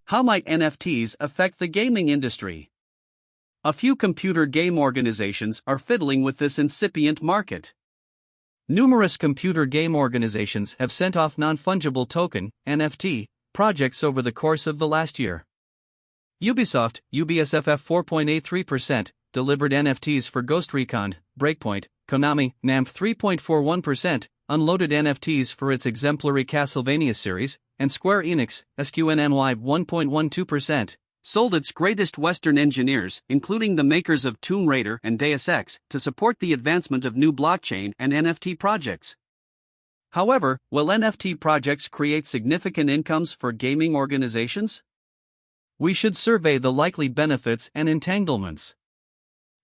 How might NFTs affect the gaming industry? A few computer game organizations are fiddling with this incipient market. Numerous computer game organizations have sent off non-fungible token (NFT) projects over the course of the last year. Ubisoft, UBSFF 4.83%, delivered NFTs for Ghost Recon, Breakpoint. Konami, NAMF 3.41%, unloaded NFTs for its exemplary Castlevania series, and Square Enix, SQNNY 1.12%, sold its greatest Western engineers, including the makers of Tomb Raider and Deus Ex, to support the advancement of new blockchain and NFT projects. However, will NFT projects create significant incomes for gaming organizations? We should survey the likely benefits and entanglements.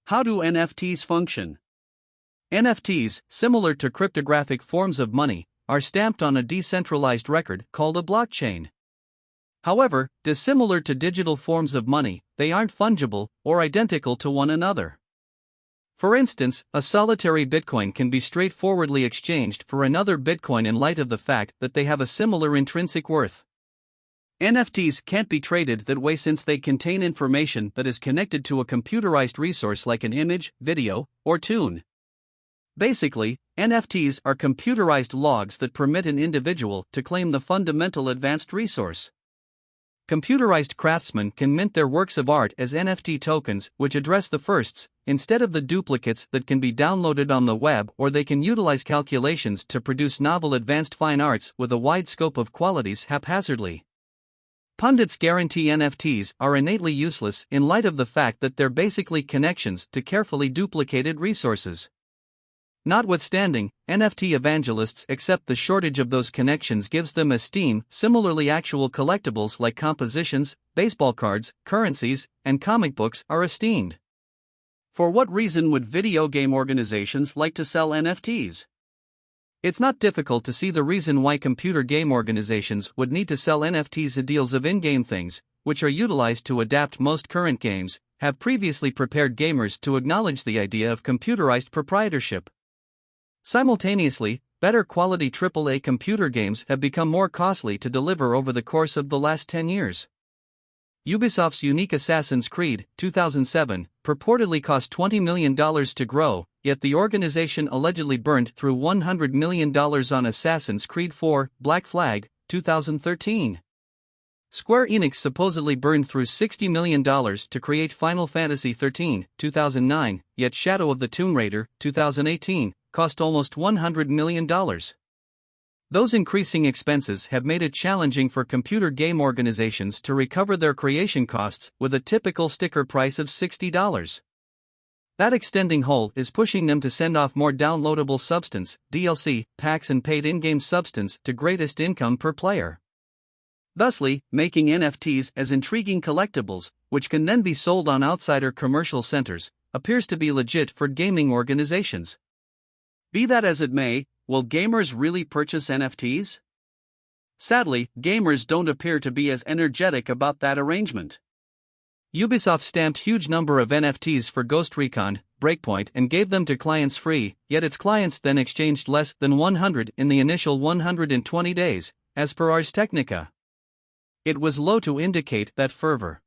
How do NFTs function? NFTs, similar to cryptographic forms of money, are stamped on a decentralized record called a blockchain. However, dissimilar to digital forms of money, they aren't fungible or identical to one another. For instance, a solitary Bitcoin can be straightforwardly exchanged for another Bitcoin in light of the fact that they have a similar intrinsic worth. NFTs can't be traded that way since they contain information that is connected to a computerized resource like an image, video, or tune. Basically, NFTs are computerized logs that permit an individual to claim the fundamental advanced resource. Computerized craftsmen can mint their works of art as NFT tokens, which address the firsts, instead of the duplicates that can be downloaded on the web, or they can utilize calculations to produce novel advanced fine arts with a wide scope of qualities haphazardly. Pundits guarantee NFTs are innately useless in light of the fact that they're basically connections to carefully duplicated resources. Notwithstanding, NFT evangelists accept the shortage of those connections gives them esteem. Similarly, actual collectibles like compositions, baseball cards, currencies, and comic books are esteemed. For what reason would video game organizations like to sell NFTs? It's not difficult to see the reason why computer game organizations would need to sell NFTs. Deals of in-game things, which are utilized to adapt most current games, have previously prepared gamers to acknowledge the idea of computerized proprietorship. Simultaneously, better quality AAA computer games have become more costly to deliver over the course of the last 10 years. Ubisoft's unique Assassin's Creed 2007 purportedly cost $20 million to grow, yet the organization allegedly burned through $100 million on Assassin's Creed 4 Black Flag 2013. Square Enix supposedly burned through $60 million to create Final Fantasy XIII 2009, yet Shadow of the Tomb Raider 2018 cost almost $100 million. Those increasing expenses have made it challenging for computer game organizations to recover their creation costs with a typical sticker price of $60. That extending hole is pushing them to send off more downloadable substance, DLC, packs and paid in-game substance to greatest income per player. Thusly, making NFTs as intriguing collectibles, which can then be sold on outsider commercial centers, appears to be legit for gaming organizations. Be that as it may, will gamers really purchase NFTs? Sadly, gamers don't appear to be as energetic about that arrangement. Ubisoft stamped huge number of NFTs for Ghost Recon, Breakpoint and gave them to clients free, yet its clients then exchanged less than 100 in the initial 120 days, as per Ars Technica. It was low to indicate that fervor.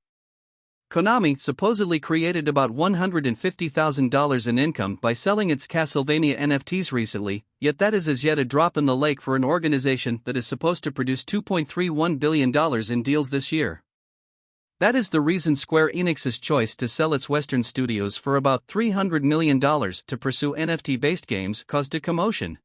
Konami supposedly created about $150,000 in income by selling its Castlevania NFTs recently, yet that is as yet a drop in the lake for an organization that is supposed to produce $2.31 billion in deals this year. That is the reason Square Enix's choice to sell its Western studios for about $300 million to pursue NFT-based games caused a commotion.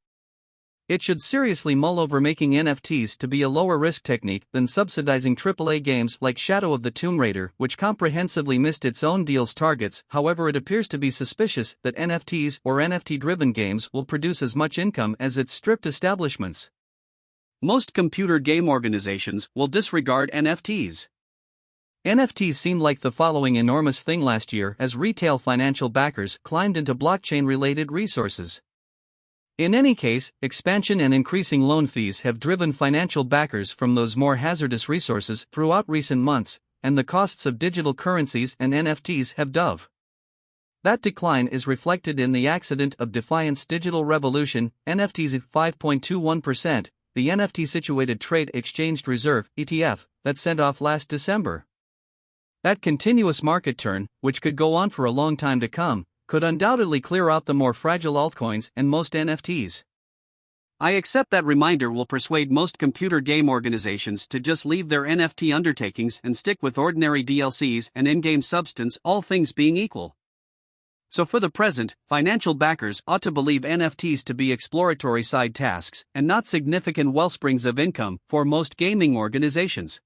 It should seriously mull over making NFTs to be a lower-risk technique than subsidizing AAA games like Shadow of the Tomb Raider, which comprehensively missed its own deal's targets. However, it appears to be suspicious that NFTs or NFT-driven games will produce as much income as its stripped establishments. Most computer game organizations will disregard NFTs. NFTs seemed like the following enormous thing last year as retail financial backers climbed into blockchain-related resources. In any case, expansion and increasing loan fees have driven financial backers from those more hazardous resources throughout recent months, and the costs of digital currencies and NFTs have dove. That decline is reflected in the accident of Defiant's digital revolution, NFTs at 5.21%, the NFT Situated Trade Exchanged Reserve (ETF) that sent off last December. That continuous market turn, which could go on for a long time to come, could undoubtedly clear out the more fragile altcoins and most NFTs. I accept that reminder will persuade most computer game organizations to just leave their NFT undertakings and stick with ordinary DLCs and in-game substance, all things being equal. So for the present, financial backers ought to believe NFTs to be exploratory side tasks and not significant wellsprings of income for most gaming organizations.